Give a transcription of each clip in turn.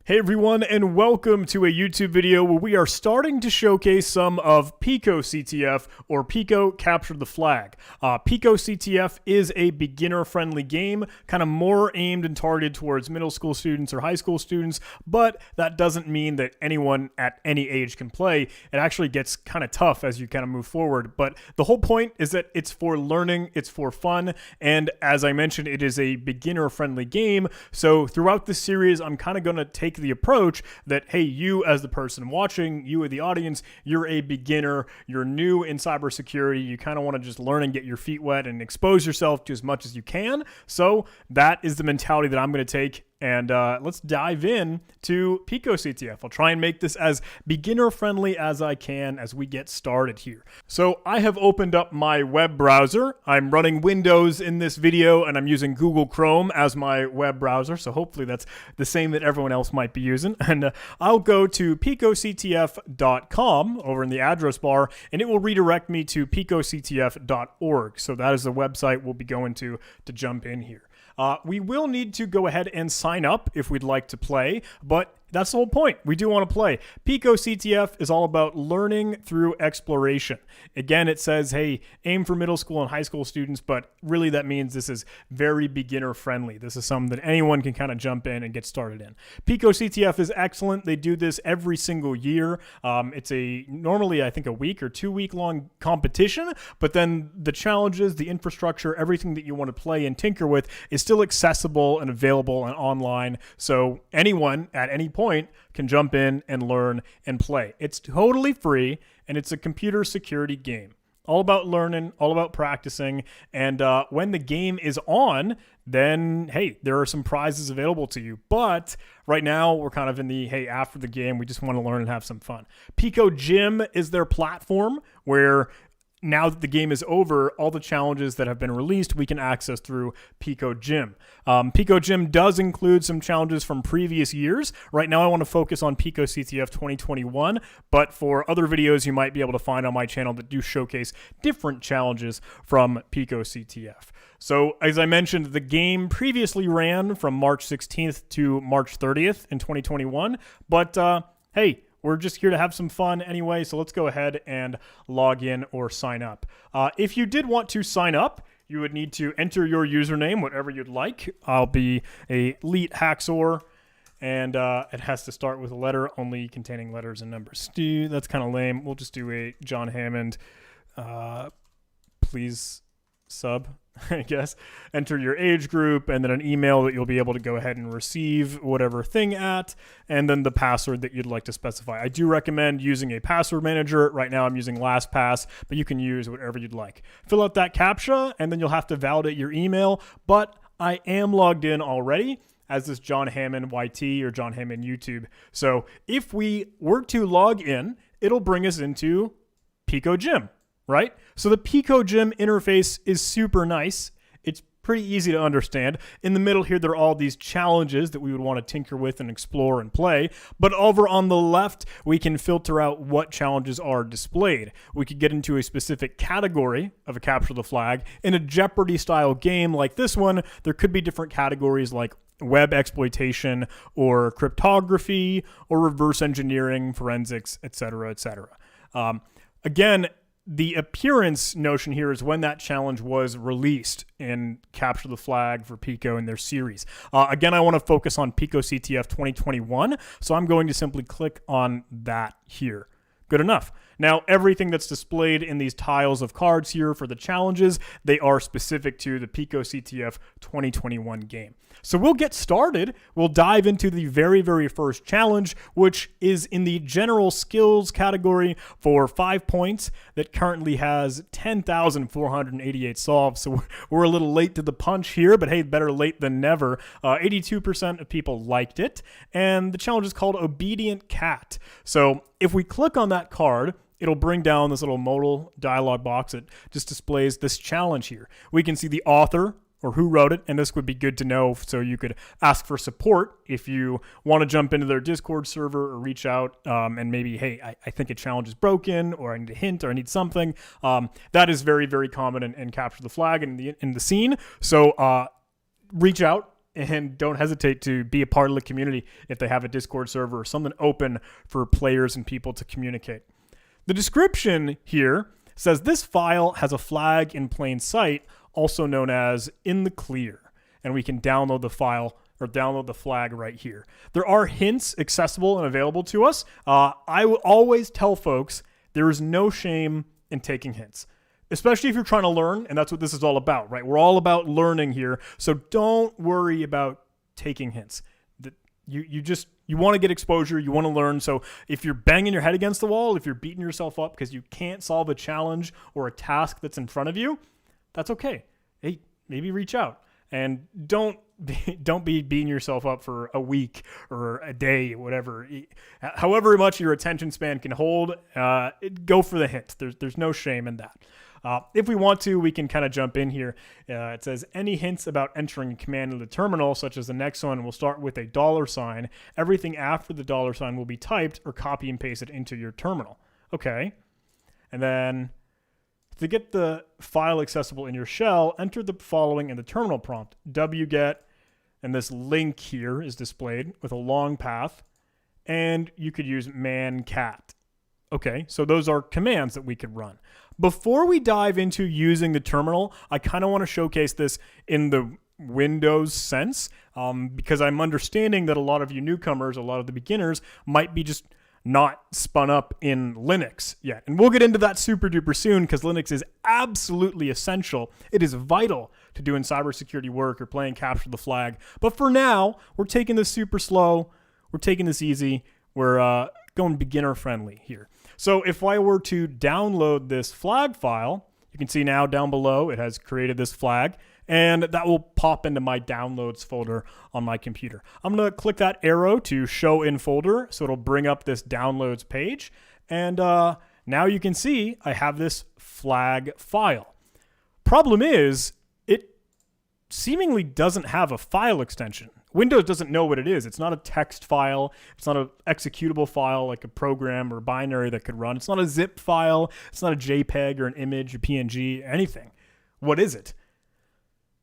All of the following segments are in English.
Hey everyone, and welcome to a YouTube video where we are starting to showcase some of PicoCTF, or Pico Capture the Flag. PicoCTF is a beginner-friendly game, kind of more aimed and targeted towards middle school students or high school students, but that doesn't mean that anyone at any age can play. It actually gets kind of tough as you kind of move forward, but the whole point is that it's for learning, it's for fun, and as I mentioned, it is a beginner-friendly game, so throughout this series, I'm kind of going to take the approach that, hey, you as the person watching, you as the audience, you're a beginner, you're new in cybersecurity, you kind of want to just learn and get your feet wet and expose yourself to as much as you can. So that is the mentality that I'm going to take. And let's dive in to PicoCTF. I'll try and make this as beginner-friendly as I can as we get started here. So I have opened up my web browser. I'm running Windows in this video, and I'm using Google Chrome as my web browser. So hopefully that's the same that everyone else might be using. And I'll go to PicoCTF.com over in the address bar, and it will redirect me to PicoCTF.org. So that is the website we'll be going to jump in here. We will need to go ahead and sign up if we'd like to play, but that's the whole point. We do want to play. PicoCTF is all about learning through exploration. Again, it says, hey, aim for middle school and high school students, but really that means this is very beginner friendly. This is something that anyone can kind of jump in and get started in. PicoCTF is excellent. They do this every single year. It's normally, I think, a week or 2 week long competition, but then the challenges, the infrastructure, everything that you want to play and tinker with is still accessible and available and online. So anyone at any point can jump in and learn and play. It's totally free, and it's a computer security game. All about learning, all about practicing, and when the game is on, then, hey, there are some prizes available to you. But right now, we're kind of in the, hey, after the game, we just want to learn and have some fun. Pico Gym is their platform where now that the game is over, all the challenges that have been released, we can access through Pico Gym. Pico Gym does include some challenges from previous years. Right now, I want to focus on PicoCTF 2021, but for other videos you might be able to find on my channel that do showcase different challenges from PicoCTF. So, as I mentioned, the game previously ran from March 16th to March 30th in 2021, but hey, we're just here to have some fun anyway, so let's go ahead and log in or sign up. If you did want to sign up, you would need to enter your username, whatever you'd like. I'll be a Elite Hacksaw, and it has to start with a letter, only containing letters and numbers. That's kind of lame. We'll just do a John Hammond, please sub, I guess. Enter your age group and then an email that you'll be able to go ahead and receive whatever thing at, and then the password that you'd like to specify. I do recommend using a password manager. Right now I'm using LastPass, but you can use whatever you'd like. Fill out that CAPTCHA and then you'll have to validate your email, but I am logged in already as this John Hammond YT or John Hammond YouTube. So if we were to log in, it'll bring us into Pico Gym. Right? So the Pico Gym interface is super nice. It's pretty easy to understand. In the middle here, there are all these challenges that we would want to tinker with and explore and play. But over on the left, we can filter out what challenges are displayed. We could get into a specific category of a Capture the Flag. In a Jeopardy style game like this one, there could be different categories like web exploitation or cryptography or reverse engineering, forensics, etc., etc. Again, the appearance notion here is when that challenge was released in Capture the Flag for Pico in their series. Again, I want to focus on PicoCTF 2021, so I'm going to simply click on that here. Good enough. Now, everything that's displayed in these tiles of cards here for the challenges, they are specific to the PicoCTF 2021 game. So we'll get started. We'll dive into the very, very first challenge, which is in the general skills category for 5 points that currently has 10,488 solves. So we're a little late to the punch here, but hey, better late than never. 82% of people liked it. And the challenge is called Obedient Cat. So if we click on that card, it'll bring down this little modal dialog box that just displays this challenge here. We can see the author or who wrote it, and this would be good to know so you could ask for support if you want to jump into their Discord server or reach out and maybe, hey, I think a challenge is broken, or I need a hint, or I need something. That is very, very common in Capture the Flag and in the scene. So reach out and don't hesitate to be a part of the community if they have a Discord server or something open for players and people to communicate. The description here says this file has a flag in plain sight, also known as in the clear, and we can download the file or download the flag right here. There are hints accessible and available to us. I will always tell folks there is no shame in taking hints, especially if you're trying to learn, and that's what this is all about, right? We're all about learning here, so don't worry about taking hints. You want to get exposure, you want to learn, so if you're banging your head against the wall, if you're beating yourself up because you can't solve a challenge or a task that's in front of you, that's okay. Hey, maybe reach out, and don't be beating yourself up for a week or a day, whatever. However much your attention span can hold, go for the hint. There's no shame in that. If we want to, we can kind of jump in here. It says any hints about entering a command in the terminal, such as the next one, will start with a $sign. Everything after the $sign will be typed or copy and pasted into your terminal. Okay. And then to get the file accessible in your shell, enter the following in the terminal prompt. wget, and this link here is displayed with a long path, and you could use man-cat. Okay, so those are commands that we could run. Before we dive into using the terminal, I kind of want to showcase this in the Windows sense, because I'm understanding that a lot of you newcomers, a lot of the beginners, might be just not spun up in Linux yet. And we'll get into that super duper soon, because Linux is absolutely essential. It is vital to doing cybersecurity work or playing Capture the Flag. But for now, we're taking this super slow. We're taking this easy. We're going beginner friendly here. So if I were to download this flag file, you can see now down below it has created this flag, and that will pop into my downloads folder on my computer. I'm going to click that arrow to show in folder, so it'll bring up this downloads page. And now you can see I have this flag file. Problem is, it seemingly doesn't have a file extension. Windows doesn't know what it is. It's not a text file. It's not an executable file like a program or binary that could run. It's not a zip file. It's not a JPEG or an image, a PNG, anything. What is it?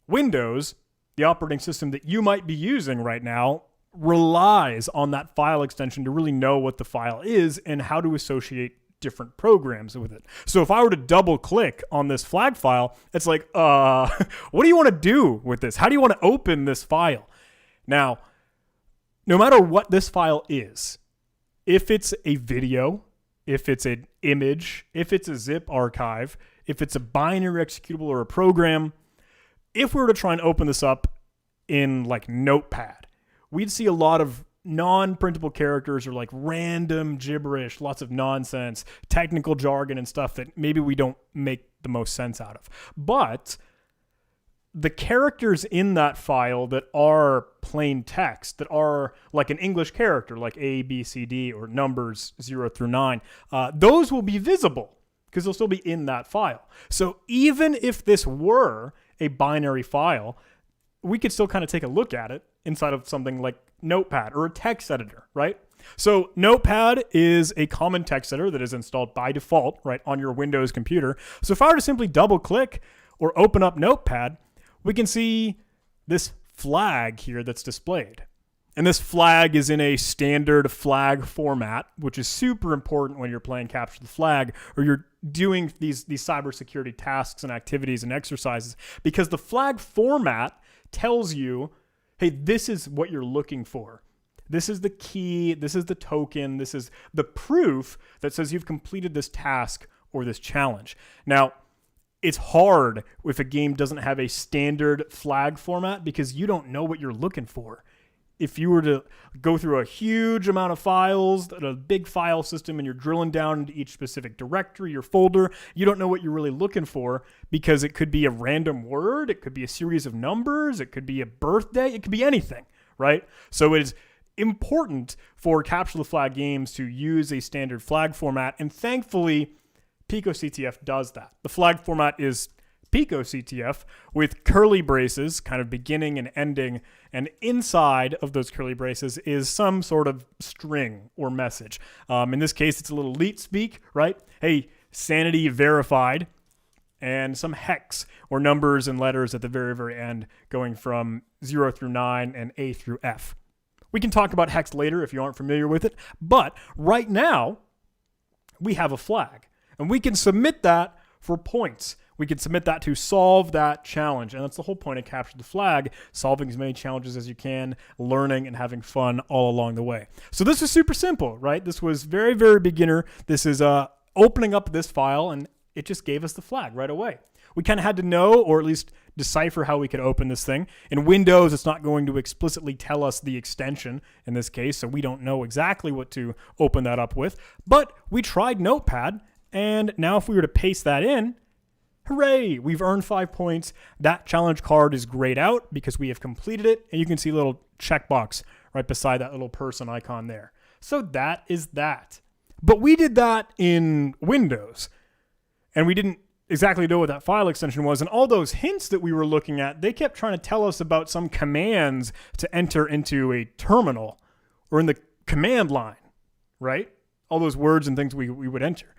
Windows, the operating system that you might be using right now, relies on that file extension to really know what the file is and how to associate different programs with it. So if I were to double click on this flag file, it's like, what do you want to do with this? How do you want to open this file? Now, no matter what this file is, if it's a video, if it's an image, if it's a zip archive, if it's a binary executable or a program, if we were to try and open this up in like Notepad, we'd see a lot of non-printable characters or like random gibberish, lots of nonsense, technical jargon and stuff that maybe we don't make the most sense out of. But the characters in that file that are plain text, that are like an English character, like A, B, C, D, or numbers 0 through 9, those will be visible because they'll still be in that file. So even if this were a binary file, we could still kind of take a look at it inside of something like Notepad or a text editor, right? So Notepad is a common text editor that is installed by default, right, on your Windows computer. So if I were to simply double click or open up Notepad, we can see this flag here that's displayed. And this flag is in a standard flag format, which is super important when you're playing Capture the Flag or you're doing these cybersecurity tasks and activities and exercises, because the flag format tells you, hey, this is what you're looking for. This is the key, this is the token, this is the proof that says you've completed this task or this challenge. Now, it's hard if a game doesn't have a standard flag format because you don't know what you're looking for. If you were to go through a huge amount of files, a big file system, and you're drilling down into each specific directory or folder, you don't know what you're really looking for because it could be a random word, it could be a series of numbers, it could be a birthday, it could be anything, right? So it is important for Capture the Flag games to use a standard flag format, and thankfully, PicoCTF does that. The flag format is PicoCTF with curly braces, kind of beginning and ending, and inside of those curly braces is some sort of string or message. In this case, it's a little leet speak, right? Hey, sanity verified. and some hex or numbers and letters at the very, very end, going from 0 through 9 and A through F. We can talk about hex later if you aren't familiar with it, but right now we have a flag, and we can submit that for points. We can submit that to solve that challenge, and that's the whole point of Capture the Flag, solving as many challenges as you can, learning and having fun all along the way. So this is super simple, right? This was very, very beginner. This is opening up this file, and it just gave us the flag right away. We kind of had to know, or at least decipher how we could open this thing. In Windows, it's not going to explicitly tell us the extension in this case, so we don't know exactly what to open that up with. But we tried Notepad, and now if we were to paste that in, hooray, we've earned 5 points. That challenge card is grayed out because we have completed it, and you can see a little checkbox right beside that little person icon there. So that is that. But we did that in Windows, and we didn't exactly know what that file extension was, and all those hints that we were looking at, they kept trying to tell us about some commands to enter into a terminal or in the command line, right? All those words and things we would enter.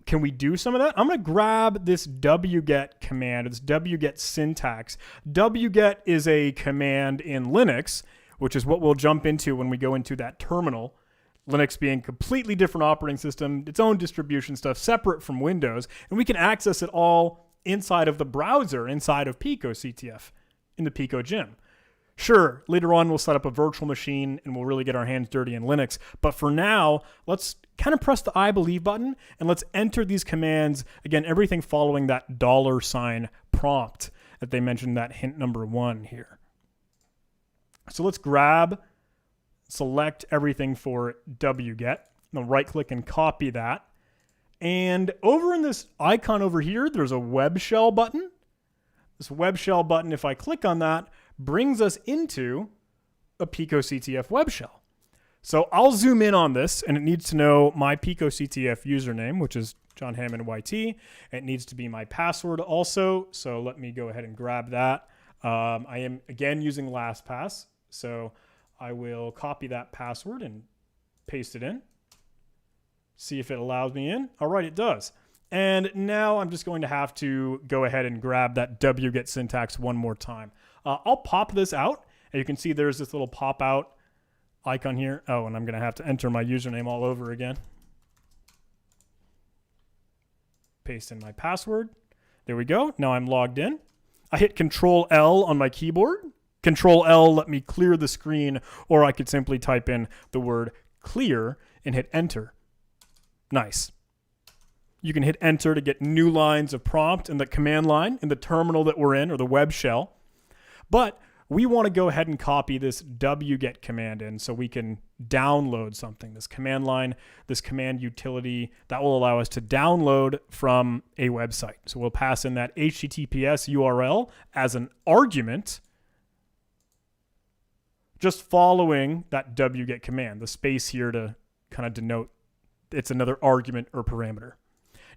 Can we do some of that? I'm going to grab this wget command, this wget syntax. Wget is a command in Linux, which is what we'll jump into when we go into that terminal. Linux being a completely different operating system, its own distribution stuff, separate from Windows, and we can access it all inside of the browser, inside of PicoCTF, in the Pico Gym. Sure, later on we'll set up a virtual machine and we'll really get our hands dirty in Linux, but for now, let's kind of press the I believe button and let's enter these commands, again, everything following that $sign prompt that they mentioned, that hint number 1 here. So let's select everything for wget. I'll right click and copy that. And over in this icon over here, there's a web shell button. This web shell button, if I click on that, brings us into a PicoCTF web shell. So I'll zoom in on this, and it needs to know my PicoCTF username, which is John Hammond YT. It needs to be my password also. So let me go ahead and grab that. I am again using LastPass. So I will copy that password and paste it in. See if it allows me in. All right, it does. And now I'm just going to have to go ahead and grab that wget syntax one more time. I'll pop this out, and you can see there's this little pop out icon here. Oh, and I'm going to have to enter my username all over again. Paste in my password. There we go. Now I'm logged in. I hit Control L on my keyboard. Control L let me clear the screen, or I could simply type in the word clear and hit enter. Nice. You can hit enter to get new lines of prompt in the command line in the terminal that we're in, or the web shell. But we want to go ahead and copy this wget command in so we can download something. This command line, this command utility, that will allow us to download from a website. So we'll pass in that HTTPS URL as an argument, just following that wget command, the space here to kind of denote it's another argument or parameter.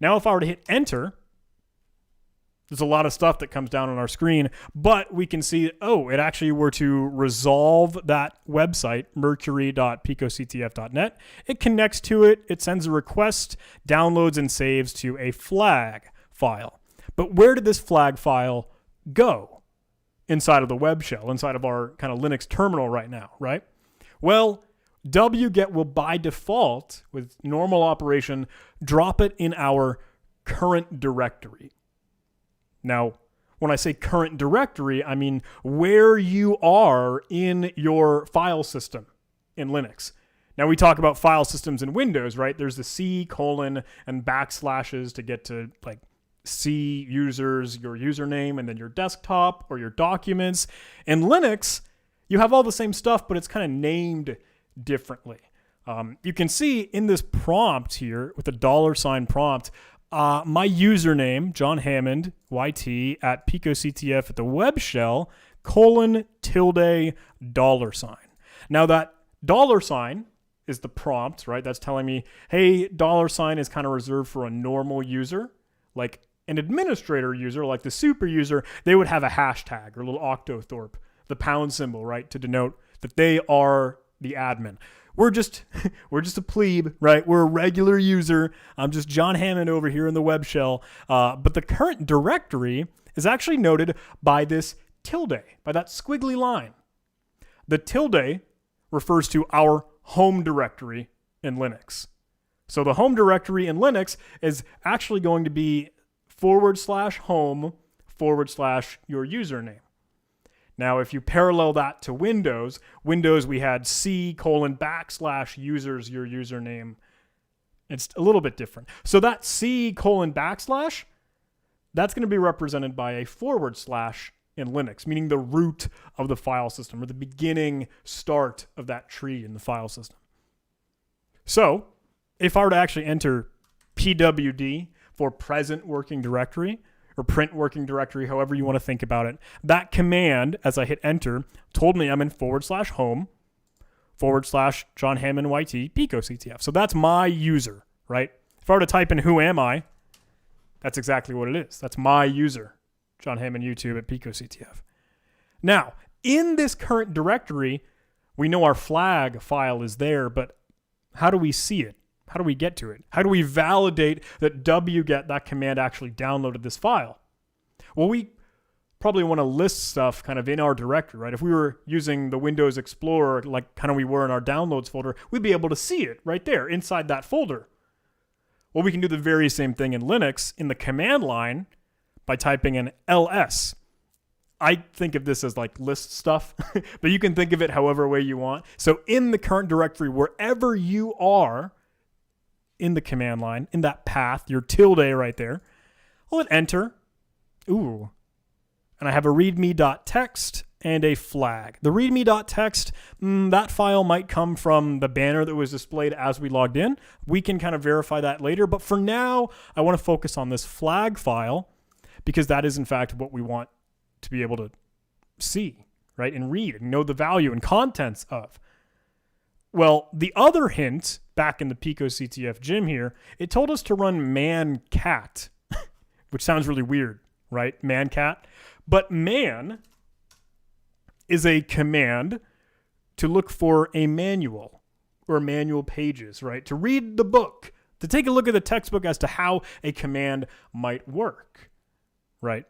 Now, if I were to hit enter, there's a lot of stuff that comes down on our screen, but we can see, oh, it actually were to resolve that website, mercury.picoctf.net. It connects to it, it sends a request, downloads and saves to a flag file. But where did this flag file go? Inside of the web shell, inside of our kind of Linux terminal right now, right? Well, wget will by default, with normal operation, drop it in our current directory. Now, when I say current directory, I mean where you are in your file system in Linux. Now, we talk about file systems in Windows, right? There's the C, colon, and backslashes to get to like C users, your username, and then your desktop or your documents. In Linux, you have all the same stuff, but it's kind of named differently. You can see in this prompt here with the $sign prompt, my username, John Hammond, YT, at PicoCTF at the web shell, $tilde $sign. Now that $sign is the prompt, right? That's telling me, hey, $sign is kind of reserved for a normal user. Like an administrator user, like the super user, they would have a hashtag or a little octothorpe, the pound symbol, right? To denote that they are the admin. we're just a plebe, right? We're a regular user. I'm just John Hammond over here in the web shell. But the current directory is actually noted by this tilde, by that squiggly line. The tilde refers to our home directory in Linux. So the home directory in Linux is actually going to be /home/ your username. Now, if you parallel that to Windows, we had C:\users your username. It's a little bit different. So that C:\, that's going to be represented by a / in Linux, meaning the root of the file system or the beginning start of that tree in the file system. So if I were to actually enter pwd for present working directory or print working directory, however you want to think about it, that command, as I hit enter, told me I'm in /home/ John Hammond YT PicoCTF. So that's my user, right? If I were to type in who am I, that's exactly what it is. That's my user, John Hammond YouTube at PicoCTF. Now, in this current directory, we know our flag file is there, but how do we see it? How do we get to it? How do we validate that wget, that command, actually downloaded this file? Well, we probably want to list stuff kind of in our directory, right? If we were using the Windows Explorer like kind of we were in our downloads folder, we'd be able to see it right there inside that folder. Well, we can do the very same thing in Linux in the command line by typing in ls. I think of this as like list stuff, but you can think of it however way you want. So in the current directory, wherever you are in the command line, in that path, your tilde right there, I'll hit enter. Ooh. And I have a readme.txt and a flag. The readme.txt, that file might come from the banner that was displayed as we logged in. We can kind of verify that later. But for now, I want to focus on this flag file because that is, in fact, what we want to be able to see, right, and read and know the value and contents of. Well, the other hint back in the PicoCTF gym here, it told us to run man-cat, which sounds really weird, right? Man-cat. But man is a command to look for a manual or manual pages, right? To read the book, to take a look at the textbook as to how a command might work, right?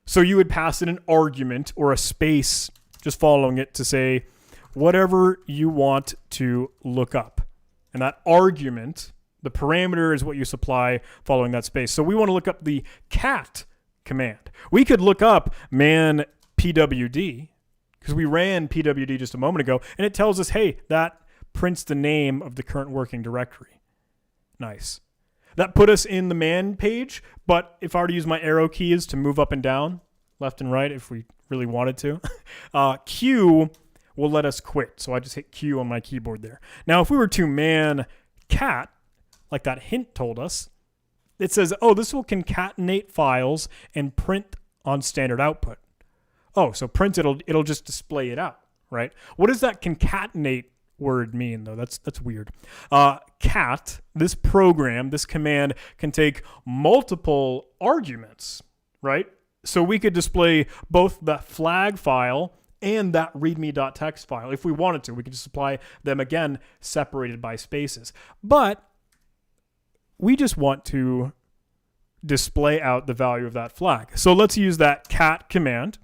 So you would pass in an argument or a space just following it to say whatever you want to look up. And that argument, the parameter, is what you supply following that space. So we want to look up the cat command. We could look up man pwd because we ran pwd just a moment ago, and it tells us, hey, that prints the name of the current working directory. Nice. That put us in the man page, but if I were to use my arrow keys to move up and down, left and right, if we really wanted to, Q will let us quit. So I just hit Q on my keyboard there. Now, if we were to man cat, like that hint told us, it says, oh, this will concatenate files and print on standard output. Oh, so print, it'll just display it out, right? What does that concatenate word mean, though? That's weird. Cat, this program, this command can take multiple arguments, right? So we could display both the flag file and that readme.txt file. If we wanted to, we could just supply them again, separated by spaces. But we just want to display out the value of that flag. So let's use that cat command,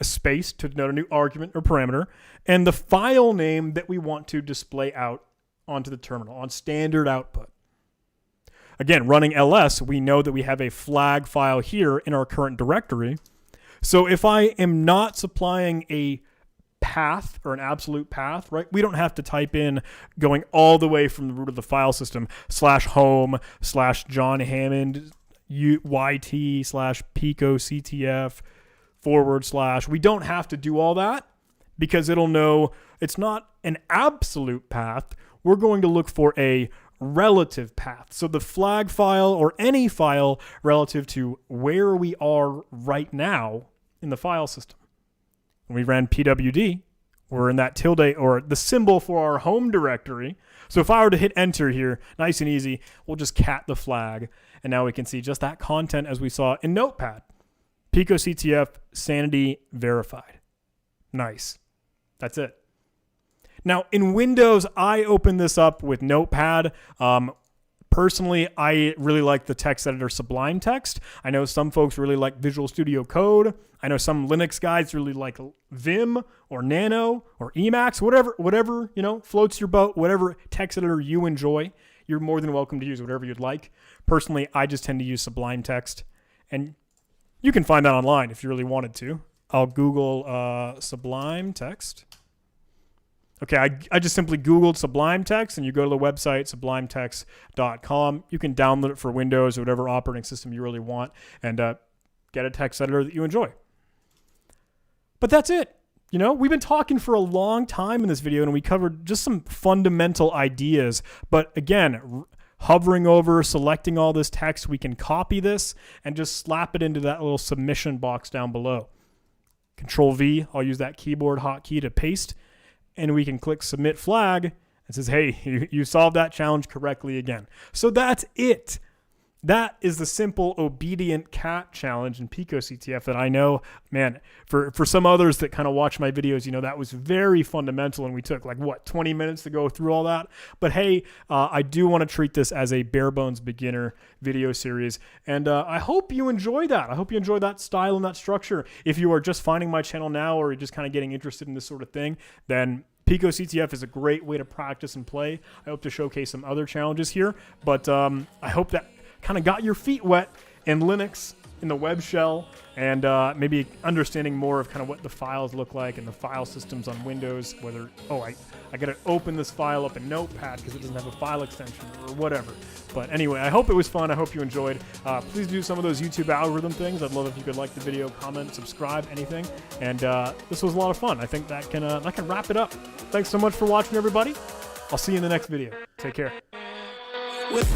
a space to denote a new argument or parameter, and the file name that we want to display out onto the terminal on standard output. Again, running ls, we know that we have a flag file here in our current directory. So if I am not supplying a path or an absolute path, right? We don't have to type in going all the way from the root of the file system /home/ John Hammond YT /PicoCTF / We don't have to do all that because it'll know it's not an absolute path. We're going to look for a relative path. So the flag file or any file relative to where we are right now in the file system. When we ran pwd, we're in that tilde or the symbol for our home directory. So if I were to hit enter here, nice and easy, we'll just cat the flag. And now we can see just that content as we saw in Notepad. PicoCTF sanity verified. Nice. That's it. Now, in Windows, I open this up with Notepad. Personally, I really like the text editor Sublime Text. I know some folks really like Visual Studio Code. I know some Linux guys really like Vim or Nano or Emacs, whatever, floats your boat, whatever text editor you enjoy. You're more than welcome to use whatever you'd like. Personally, I just tend to use Sublime Text, and you can find that online if you really wanted to. I'll Google Sublime Text. Okay, I just simply Googled Sublime Text, and you go to the website, sublimetext.com. You can download it for Windows or whatever operating system you really want, and get a text editor that you enjoy. But that's it. We've been talking for a long time in this video, and we covered just some fundamental ideas. But again, hovering over, selecting all this text, we can copy this and just slap it into that little submission box down below. Control V, I'll use that keyboard hotkey to paste. And we can click Submit Flag. It says, hey, you solved that challenge correctly again. So that's it. That is the simple obedient cat challenge in PicoCTF that I know, man, for some others that kind of watch my videos, that was very fundamental, and we took 20 minutes to go through all that. But hey, I do want to treat this as a bare bones beginner video series, and I hope you enjoy that. I hope you enjoy that style and that structure. If you are just finding my channel now, or you're just kind of getting interested in this sort of thing, then PicoCTF is a great way to practice and play. I hope to showcase some other challenges here, but I hope that kind of got your feet wet in Linux, in the web shell, and maybe understanding more of kind of what the files look like and the file systems on Windows, whether, I got to open this file up in Notepad because it doesn't have a file extension or whatever. But anyway, I hope it was fun. I hope you enjoyed. Please do some of those YouTube algorithm things. I'd love if you could like the video, comment, subscribe, anything. And this was a lot of fun. I think that can wrap it up. Thanks so much for watching, everybody. I'll see you in the next video. Take care. With